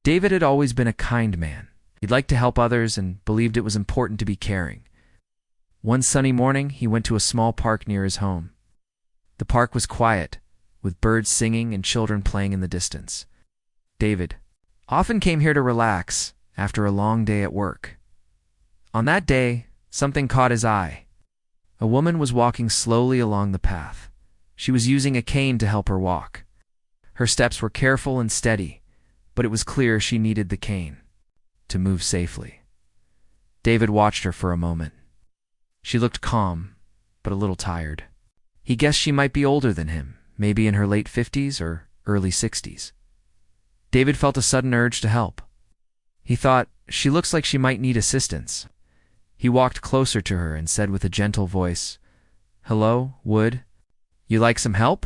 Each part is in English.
David had always been a kind man. He'd liked to help others and believed it was important to be caring. One sunny morning, he went to a small park near his home. The park was quiet, with birds singing and children playing in the distance. David often came here to relax after a long day at work. On that day, something caught his eye. A woman was walking slowly along the path. She was using a cane to help her walk. Her steps were careful and steady, but it was clear she needed the cane to move safely. David watched her for a moment. She looked calm, but a little tired. He guessed she might be older than him, maybe in her late 50s or early 60s. David felt a sudden urge to help. He thought, she looks like she might need assistance. He walked closer to her and said with a gentle voice, "Hello, Wood. You like some help?"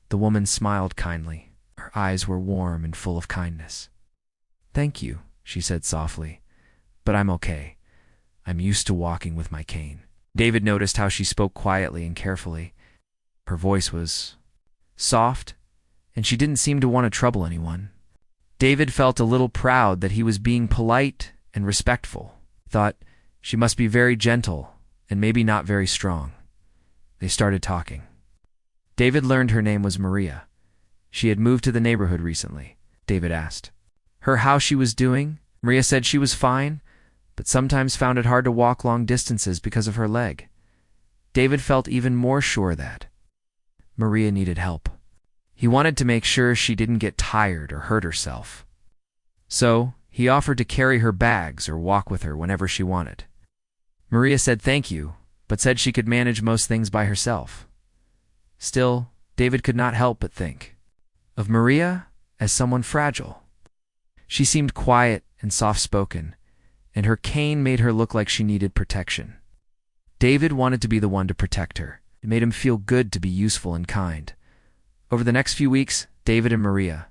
The woman smiled kindly. Her eyes were warm and full of kindness. "Thank you," she said softly, "but I'm okay. I'm used to walking with my cane." David noticed how she spoke quietly and carefully. Her voice was soft, and she didn't seem to want to trouble anyone. David felt a little proud that he was being polite and respectful. He thought, she must be very gentle and maybe not very strong. They started talking. David learned her name was Maria. She had moved to the neighborhood recently. David asked her how she was doing. Maria said she was fine, but sometimes found it hard to walk long distances because of her leg. David felt even more sure that Maria needed help. He wanted to make sure she didn't get tired or hurt herself. So, he offered to carry her bags or walk with her whenever she wanted. Maria said thank you, but said she could manage most things by herself. Still, David could not help but think of Maria as someone fragile. She seemed quiet and soft-spoken, and her cane made her look like she needed protection. David wanted to be the one to protect her. It made him feel good to be useful and kind. Over the next few weeks, David and Maria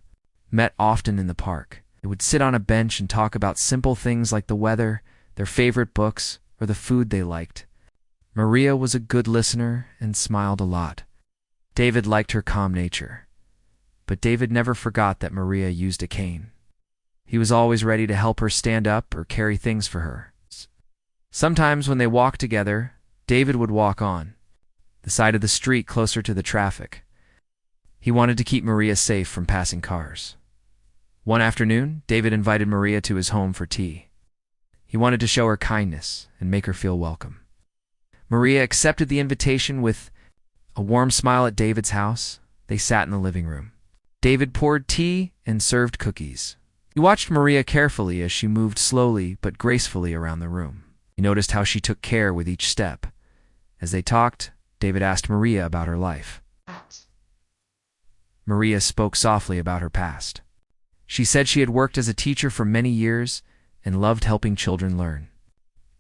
met often in the park. They would sit on a bench and talk about simple things like the weather, their favorite books, or the food they liked. Maria was a good listener and smiled a lot. David liked her calm nature. But David never forgot that Maria used a cane. He was always ready to help her stand up or carry things for her. Sometimes when they walked together, David would walk on the side of the street closer to the traffic. He wanted to keep Maria safe from passing cars. One afternoon, David invited Maria to his home for tea. He wanted to show her kindness and make her feel welcome. Maria accepted the invitation with a warm smile. At David's house, they sat in the living room. David poured tea and served cookies. He watched Maria carefully as she moved slowly but gracefully around the room. He noticed how she took care with each step. As they talked, David asked Maria about her life. Maria spoke softly about her past. She said she had worked as a teacher for many years and loved helping children learn.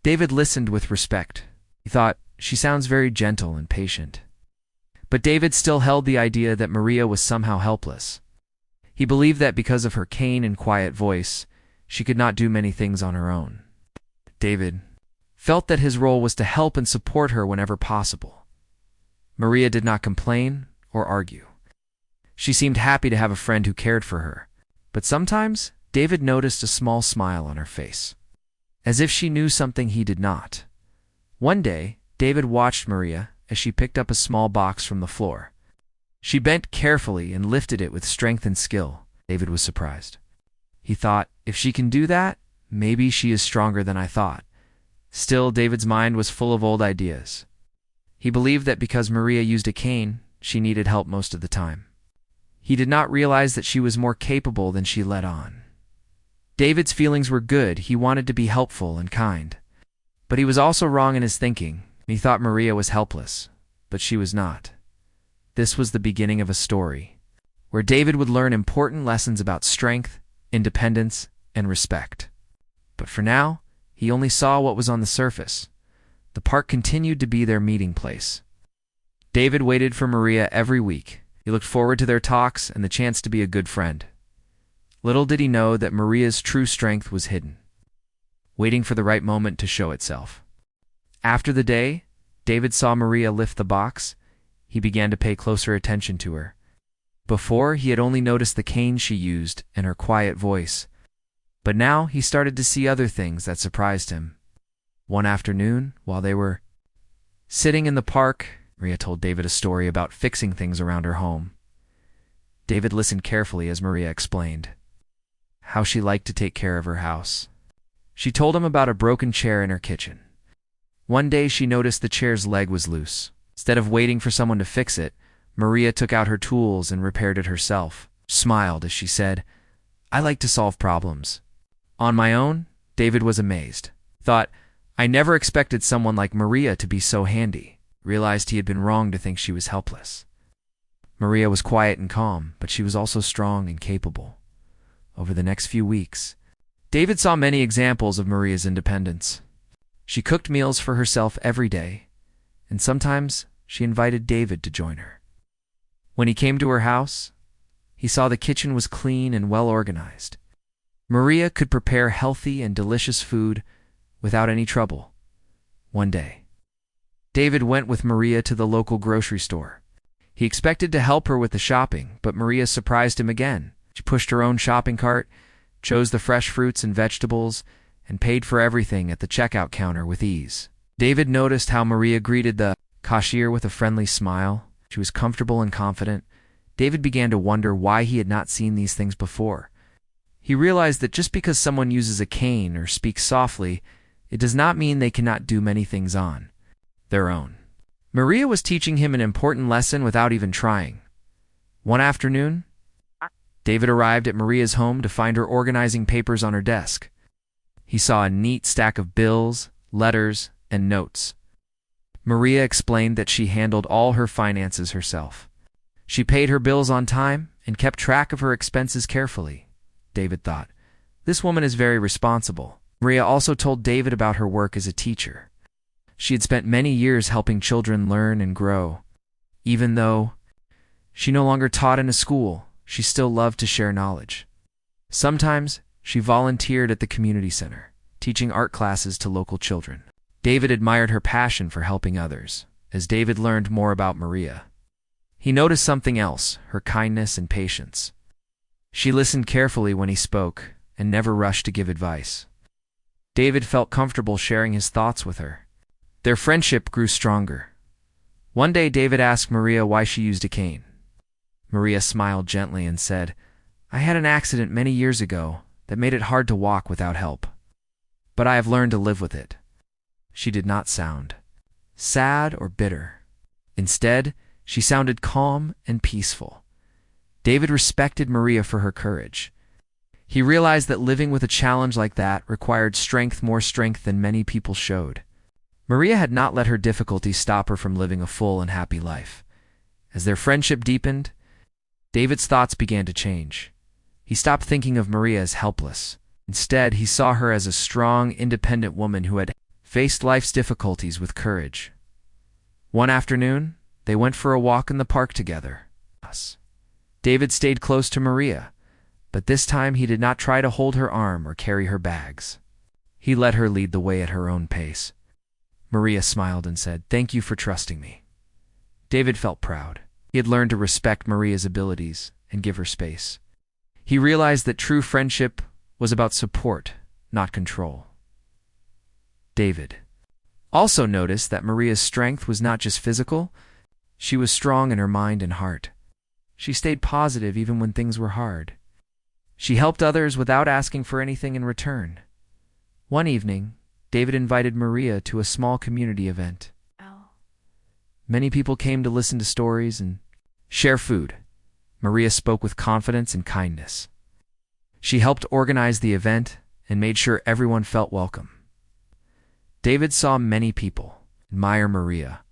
David listened with respect. He thought, she sounds very gentle and patient. But David still held the idea that Maria was somehow helpless. He believed that because of her cane and quiet voice, she could not do many things on her own. David felt that his role was to help and support her whenever possible. Maria did not complain or argue. She seemed happy to have a friend who cared for her. But sometimes, David noticed a small smile on her face, as if she knew something he did not. One day, David watched Maria as she picked up a small box from the floor. She bent carefully and lifted it with strength and skill. David was surprised. He thought, if she can do that, maybe she is stronger than I thought. Still, David's mind was full of old ideas. He believed that because Maria used a cane, she needed help most of the time. He did not realize that she was more capable than she let on. David's feelings were good. He wanted to be helpful and kind. But he was also wrong in his thinking. He thought Maria was helpless, but she was not. This was the beginning of a story where David would learn important lessons about strength, independence, and respect. But for now, he only saw what was on the surface. The park continued to be their meeting place. David waited for Maria every week. He looked forward to their talks and the chance to be a good friend. Little did he know that Maria's true strength was hidden, waiting for the right moment to show itself. After the day David saw Maria lift the box, he began to pay closer attention to her. Before, he had only noticed the cane she used and her quiet voice, But now he started to see other things that surprised him. One afternoon, while they were sitting in the park, Maria told David a story about fixing things around her home. David listened carefully as Maria explained how she liked to take care of her house. She told him about a broken chair in her kitchen. One day she noticed the chair's leg was loose. Instead of waiting for someone to fix it, Maria took out her tools and repaired it herself. Smiled as she said, "I like to solve problems." On my own, David was amazed. Thought, I never expected someone like Maria to be so handy. Realized he had been wrong to think she was helpless. Maria was quiet and calm, but she was also strong and capable. Over the next few weeks, David saw many examples of Maria's independence. She cooked meals for herself every day, and sometimes she invited David to join her. When he came to her house, he saw the kitchen was clean and well organized. Maria could prepare healthy and delicious food without any trouble. One day, David went with Maria to the local grocery store. He expected to help her with the shopping, but Maria surprised him again. She pushed her own shopping cart, chose the fresh fruits and vegetables, and paid for everything at the checkout counter with ease. David noticed how Maria greeted the cashier with a friendly smile. She was comfortable and confident. David began to wonder why he had not seen these things before. He realized that just because someone uses a cane or speaks softly, it does not mean they cannot do many things on their own. Maria was teaching him an important lesson without even trying. One afternoon, David arrived at Maria's home to find her organizing papers on her desk. He saw a neat stack of bills, letters, and notes. Maria explained that she handled all her finances herself. She paid her bills on time and kept track of her expenses carefully. David thought, this woman is very responsible. Maria also told David about her work as a teacher. She had spent many years helping children learn and grow. Even though she no longer taught in a school, she still loved to share knowledge. Sometimes she volunteered at the community center, teaching art classes to local children. David admired her passion for helping others. As David learned more about Maria, he noticed something else, her kindness and patience. She listened carefully when he spoke and never rushed to give advice. David felt comfortable sharing his thoughts with her. Their friendship grew stronger. One day David asked Maria why she used a cane. Maria smiled gently and said, "I had an accident many years ago that made it hard to walk without help. But I have learned to live with it." She did not sound sad or bitter. Instead, she sounded calm and peaceful. David respected Maria for her courage. He realized that living with a challenge like that required more strength than many people showed. Maria had not let her difficulties stop her from living a full and happy life. As their friendship deepened, David's thoughts began to change. He stopped thinking of Maria as helpless. Instead, he saw her as a strong, independent woman who had faced life's difficulties with courage. One afternoon, they went for a walk in the park together. David stayed close to Maria, but this time he did not try to hold her arm or carry her bags. He let her lead the way at her own pace. Maria smiled and said, "Thank you for trusting me." David felt proud. He had learned to respect Maria's abilities and give her space. He realized that true friendship was about support, not control. David also noticed that Maria's strength was not just physical. She was strong in her mind and heart. She stayed positive even when things were hard. She helped others without asking for anything in return. One evening, David invited Maria to a small community event. Many people came to listen to stories and share food. Maria spoke with confidence and kindness. She helped organize the event and made sure everyone felt welcome. David saw many people admire Maria.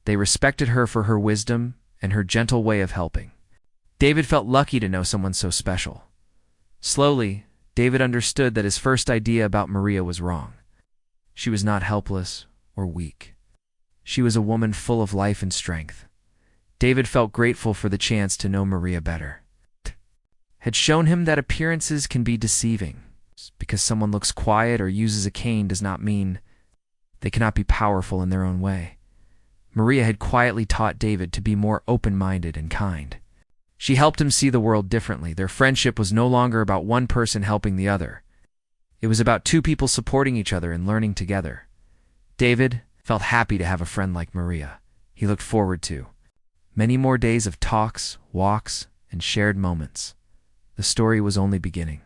They respected her for her wisdom and her gentle way of helping. David felt lucky to know someone so special. Slowly, David understood that his first idea about Maria was wrong. She was not helpless or weak. She was a woman full of life and strength. David felt grateful for the chance to know Maria better. Had shown him that appearances can be deceiving. Because someone looks quiet or uses a cane does not mean they cannot be powerful in their own way. Maria had quietly taught David to be more open-minded and kind. She helped him see the world differently. Their friendship was no longer about one person helping the other. It was about two people supporting each other and learning together. David felt happy to have a friend like Maria. He looked forward to many more days of talks, walks, and shared moments. The story was only beginning,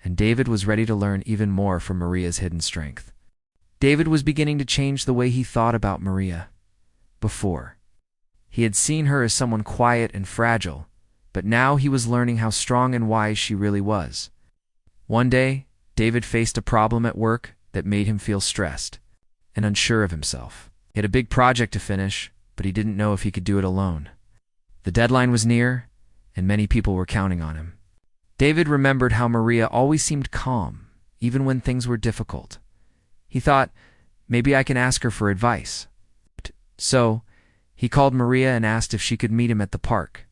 and David was ready to learn even more from Maria's hidden strength. David was beginning to change the way he thought about Maria. Before, he had seen her as someone quiet and fragile, but now he was learning how strong and wise she really was. One day, David faced a problem at work that made him feel stressed and unsure of himself. He had a big project to finish, but he didn't know if he could do it alone. The deadline was near, and many people were counting on him. David remembered how Maria always seemed calm, even when things were difficult. He thought, maybe I can ask her for advice. So, he called Maria and asked if she could meet him at the park.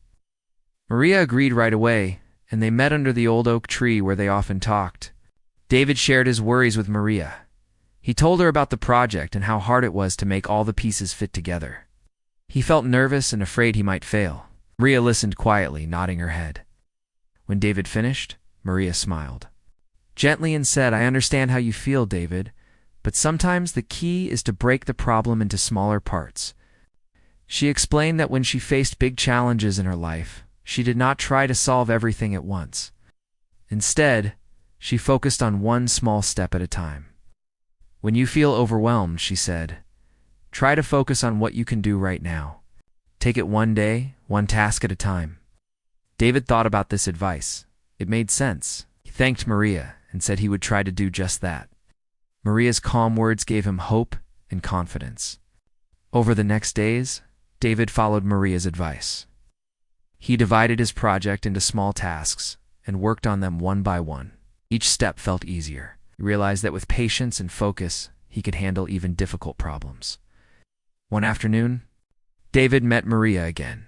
Maria agreed right away, and they met under the old oak tree where they often talked. David shared his worries with Maria. He told her about the project and how hard it was to make all the pieces fit together. He felt nervous and afraid he might fail. Maria listened quietly, nodding her head. When David finished, Maria smiled gently and said, I understand how you feel, David, but sometimes the key is to break the problem into smaller parts. She explained that when she faced big challenges in her life, she did not try to solve everything at once. Instead, she focused on one small step at a time. When you feel overwhelmed, she said, try to focus on what you can do right now. Take it one day, one task at a time. David thought about this advice. It made sense. He thanked Maria and said he would try to do just that. Maria's calm words gave him hope and confidence. Over the next days, David followed Maria's advice. He divided his project into small tasks and worked on them one by one. Each step felt easier. He realized that with patience and focus, he could handle even difficult problems. One afternoon, David met Maria again.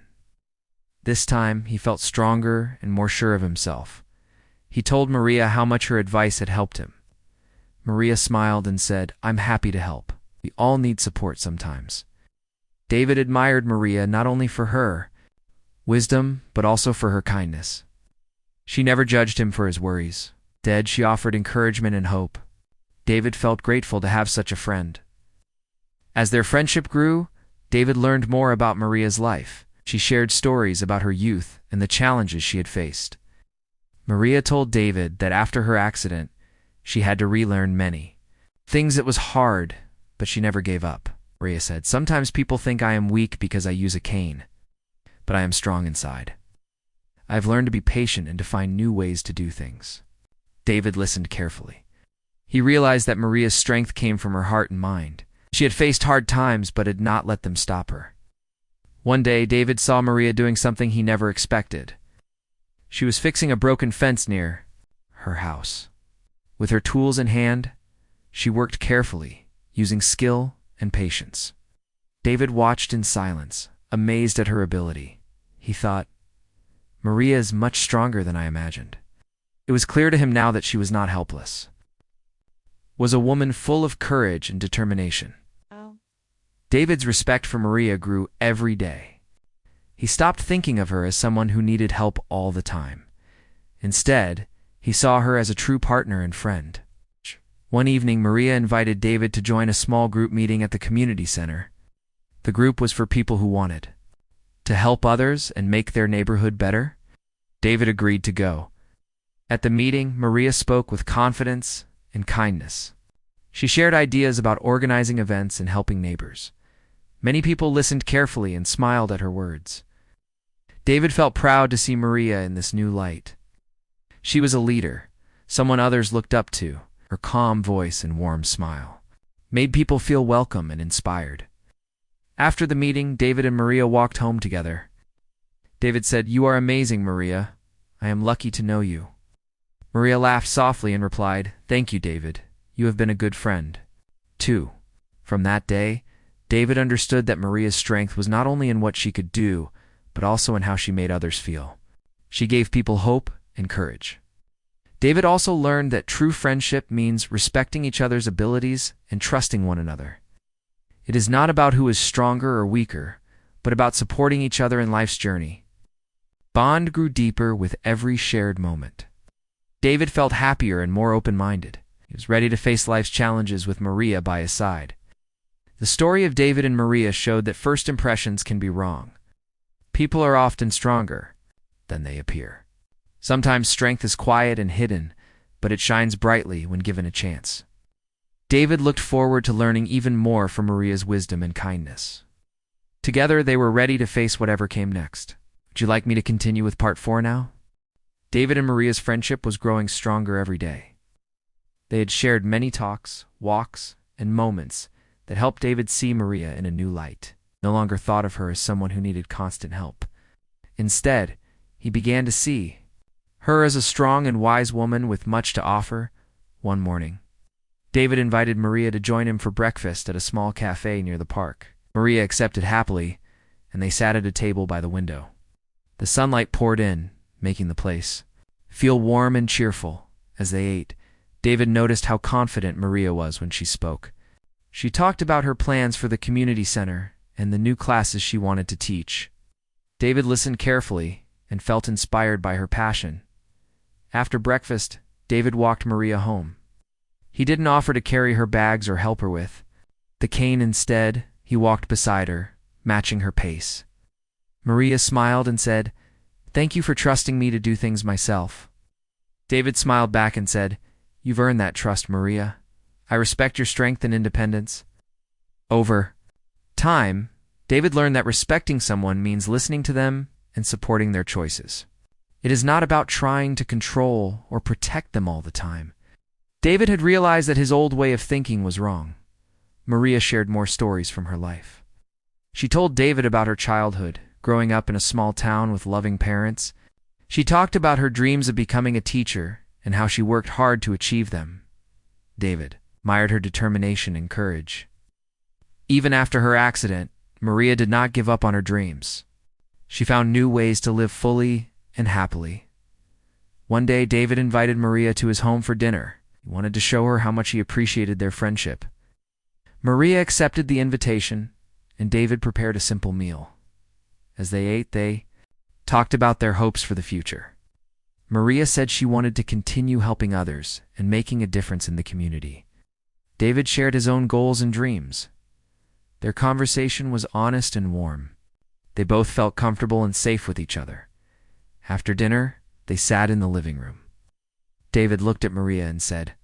This time, he felt stronger and more sure of himself. He told Maria how much her advice had helped him. Maria smiled and said, I'm happy to help. We all need support sometimes. David admired Maria not only for her wisdom, but also for her kindness. She never judged him for his worries. Instead, she offered encouragement and hope. David felt grateful to have such a friend. As their friendship grew, David learned more about Maria's life. She shared stories about her youth and the challenges she had faced. Maria told David that after her accident, she had to relearn many things that was hard, but she never gave up. Maria said, sometimes people think I am weak because I use a cane, but I am strong inside. I have learned to be patient and to find new ways to do things. David listened carefully. He realized that Maria's strength came from her heart and mind. She had faced hard times but had not let them stop her. One day, David saw Maria doing something he never expected. She was fixing a broken fence near her house. With her tools in hand, she worked carefully, using skill and patience. David watched in silence, amazed at her ability. He thought, Maria is much stronger than I imagined. It was clear to him now that she was not helpless. Was a woman full of courage and determination. David's respect for Maria grew every day. He stopped thinking of her as someone who needed help all the time. Instead, he saw her as a true partner and friend. One evening, Maria invited David to join a small group meeting at the community center. The group was for people who wanted to help others and make their neighborhood better. David agreed to go. At the meeting, Maria spoke with confidence and kindness. She shared ideas about organizing events and helping neighbors. Many people listened carefully and smiled at her words. David felt proud to see Maria in this new light. She was a leader, someone others looked up to. Her calm voice and warm smile made people feel welcome and inspired. After the meeting, David and Maria walked home together. David said, You are amazing, Maria. I am lucky to know you. Maria laughed softly and replied, Thank you, David. You have been a good friend, too. From that day, David understood that Maria's strength was not only in what she could do, but also in how she made others feel. She gave people hope and courage. David also learned that true friendship means respecting each other's abilities and trusting one another. It is not about who is stronger or weaker, but about supporting each other in life's journey. Bond grew deeper with every shared moment. David felt happier and more open-minded. He was ready to face life's challenges with Maria by his side. The story of David and Maria showed that first impressions can be wrong. People are often stronger than they appear. Sometimes strength is quiet and hidden, but it shines brightly when given a chance. David looked forward to learning even more from Maria's wisdom and kindness. Together, they were ready to face whatever came next. Would you like me to continue with part 4 now? David and Maria's friendship was growing stronger every day. They had shared many talks, walks, and moments that helped David see Maria in a new light. No longer thought of her as someone who needed constant help. Instead, he began to see her as a strong and wise woman with much to offer. One morning, David invited Maria to join him for breakfast at a small cafe near the park. Maria accepted happily, and they sat at a table by the window. The sunlight poured in, making the place feel warm and cheerful. As they ate, David noticed how confident Maria was when she spoke. She talked about her plans for the community center and the new classes she wanted to teach. David listened carefully and felt inspired by her passion. After breakfast, David walked Maria home. He didn't offer to carry her bags or help her with the cane. Instead, he walked beside her, matching her pace. Maria smiled and said, "Thank you for trusting me to do things myself." David smiled back and said, "You've earned that trust, Maria. I respect your strength and independence." Over time, David learned that respecting someone means listening to them and supporting their choices. It is not about trying to control or protect them all the time. David had realized that his old way of thinking was wrong. Maria shared more stories from her life. She told David about her childhood, growing up in a small town with loving parents. She talked about her dreams of becoming a teacher and how she worked hard to achieve them. David admired her determination and courage. Even after her accident, Maria did not give up on her dreams. She found new ways to live fully and happily. One day, David invited Maria to his home for dinner. He wanted to show her how much he appreciated their friendship. Maria accepted the invitation, and David prepared a simple meal. As they ate, they talked about their hopes for the future. Maria said she wanted to continue helping others and making a difference in the community. David shared his own goals and dreams. Their conversation was honest and warm. They both felt comfortable and safe with each other. After dinner, they sat in the living room. David looked at Maria and said,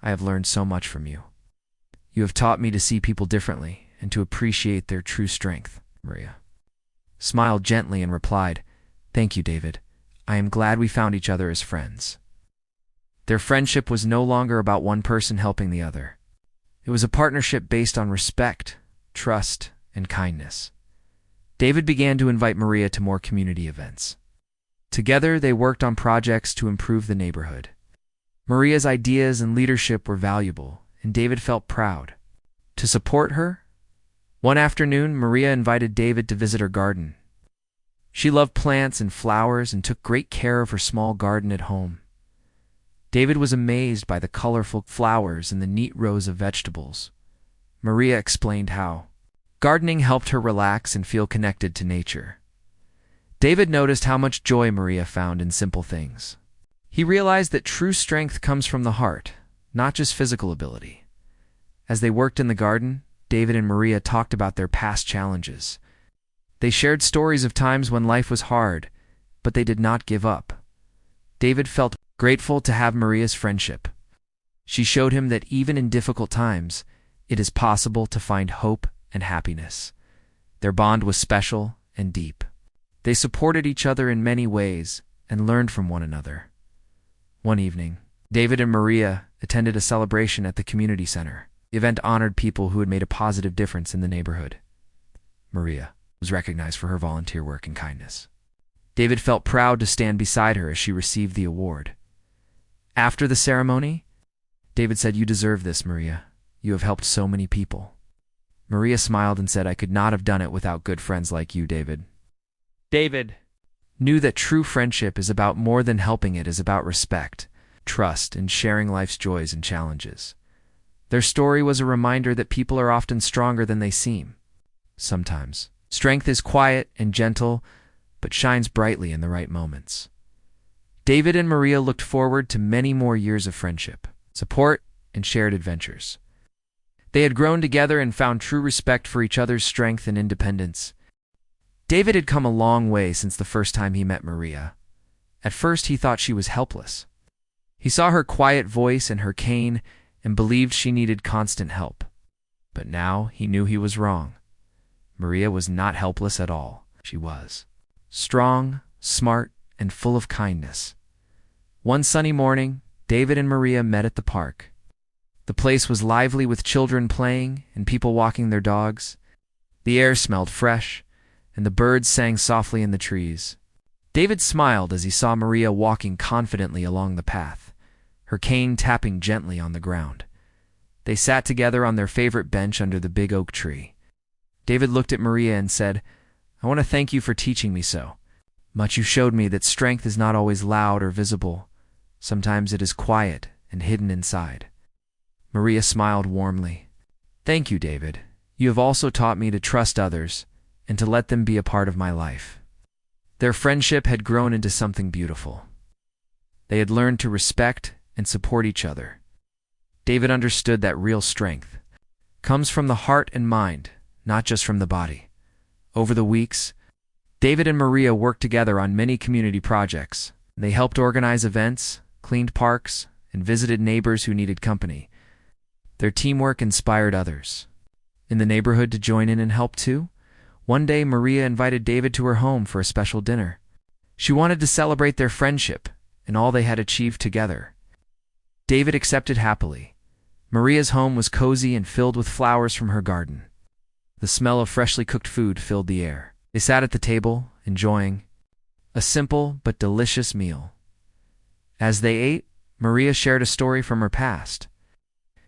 "I have learned so much from you. You have taught me to see people differently and to appreciate their true strength." Maria smiled gently and replied, "Thank you, David. I am glad we found each other as friends." Their friendship was no longer about one person helping the other. It was a partnership based on respect, trust, and kindness. David began to invite Maria to more community events. Together, they worked on projects to improve the neighborhood. Maria's ideas and leadership were valuable, and David felt proud to support her. One afternoon, Maria invited David to visit her garden. She loved plants and flowers and took great care of her small garden at home. David was amazed by the colorful flowers and the neat rows of vegetables. Maria explained how gardening helped her relax and feel connected to nature. David noticed how much joy Maria found in simple things. He realized that true strength comes from the heart, not just physical ability. As they worked in the garden, David and Maria talked about their past challenges. They shared stories of times when life was hard, but they did not give up. David felt grateful to have Maria's friendship. She showed him that even in difficult times, it is possible to find hope and happiness. Their bond was special and deep. They supported each other in many ways and learned from one another. One evening, David and Maria attended a celebration at the community center. The event honored people who had made a positive difference in the neighborhood. Maria was recognized for her volunteer work and kindness. David felt proud to stand beside her as she received the award. After the ceremony, David said, "You deserve this, Maria. You have helped so many people." Maria smiled and said, "I could not have done it without good friends like you, David." David knew that true friendship is about more than helping. It is about respect, trust, and sharing life's joys and challenges. Their story was a reminder that people are often stronger than they seem. Sometimes strength is quiet and gentle, but shines brightly in the right moments. David and Maria looked forward to many more years of friendship, support, and shared adventures. They had grown together and found true respect for each other's strength and independence. David had come a long way since the first time he met Maria. At first, he thought she was helpless. He saw her quiet voice and her cane and believed she needed constant help. But now he knew he was wrong. Maria was not helpless at all. She was strong, smart, and full of kindness. One sunny morning, David and Maria met at the park. The place was lively with children playing and people walking their dogs. The air smelled fresh, and the birds sang softly in the trees. David smiled as he saw Maria walking confidently along the path, her cane tapping gently on the ground. They sat together on their favorite bench under the big oak tree. David looked at Maria and said, "I want to thank you for teaching me so much. You showed me that strength is not always loud or visible. Sometimes it is quiet and hidden inside." Maria smiled warmly. "Thank you, David. You have also taught me to trust others and to let them be a part of my life." Their friendship had grown into something beautiful. They had learned to respect and support each other. David understood that real strength comes from the heart and mind, not just from the body. Over the weeks, David and Maria worked together on many community projects. They helped organize events, cleaned parks, and visited neighbors who needed company. Their teamwork inspired others in the neighborhood to join in and help too. One day, Maria invited David to her home for a special dinner. She wanted to celebrate their friendship and all they had achieved together. David accepted happily. Maria's home was cozy and filled with flowers from her garden. The smell of freshly cooked food filled the air. They sat at the table, enjoying a simple but delicious meal. As they ate, Maria shared a story from her past.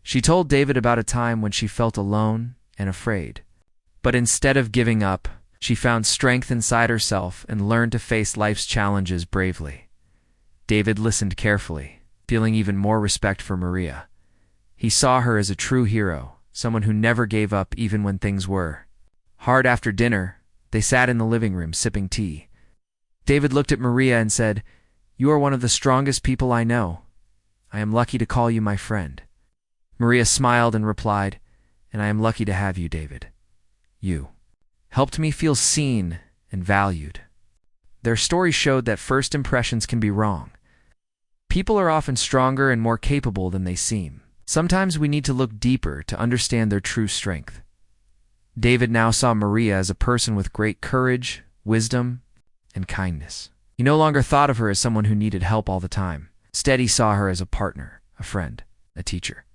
She told David about a time when she felt alone and afraid. But instead of giving up, she found strength inside herself and learned to face life's challenges bravely. David listened carefully, feeling even more respect for Maria. He saw her as a true hero, someone who never gave up even when things were hard. After dinner, they sat in the living room sipping tea. David looked at Maria and said, "You are one of the strongest people I know. I am lucky to call you my friend." Maria smiled and replied, "And I am lucky to have you, David. You helped me feel seen and valued." Their story showed that first impressions can be wrong. People are often stronger and more capable than they seem. Sometimes we need to look deeper to understand their true strength. David now saw Maria as a person with great courage, wisdom, and kindness. He no longer thought of her as someone who needed help all the time. Instead, he saw her as a partner, a friend, a teacher.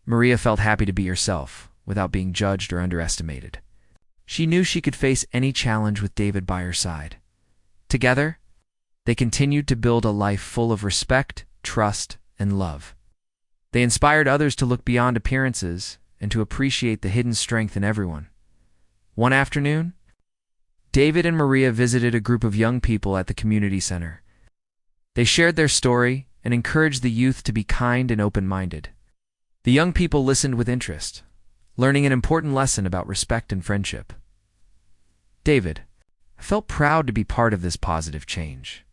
Maria felt happy to be herself, without being judged or underestimated. She knew she could face any challenge with David by her side. Together, they continued to build a life full of respect, trust, and love. They inspired others to look beyond appearances and to appreciate the hidden strength in everyone. One afternoon, David and Maria visited a group of young people at the community center. They shared their story and encouraged the youth to be kind and open-minded. The young people listened with interest, learning an important lesson about respect and friendship. David felt proud to be part of this positive change.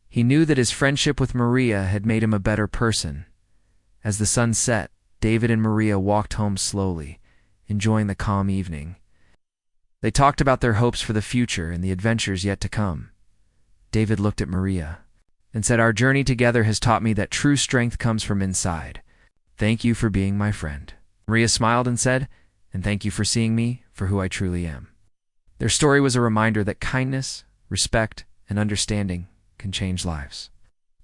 He knew that his friendship with Maria had made him a better person. As the sun set, David and Maria walked home slowly, enjoying the calm evening. They talked about their hopes for the future and the adventures yet to come. David looked at Maria and said, "Our journey together has taught me that true strength comes from inside. Thank you for being my friend." Maria smiled and said, "And thank you for seeing me for who I truly am." Their story was a reminder that kindness, respect, and understanding can change lives.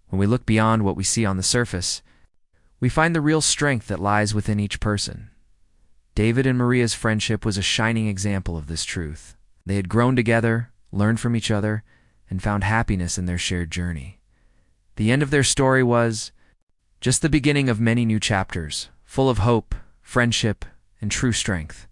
When we look beyond what we see on the surface, we find the real strength that lies within each person. David and Maria's friendship was a shining example of this truth. They had grown together, learned from each other, and found happiness in their shared journey. The end of their story was just the beginning of many new chapters, full of hope, friendship, and true strength.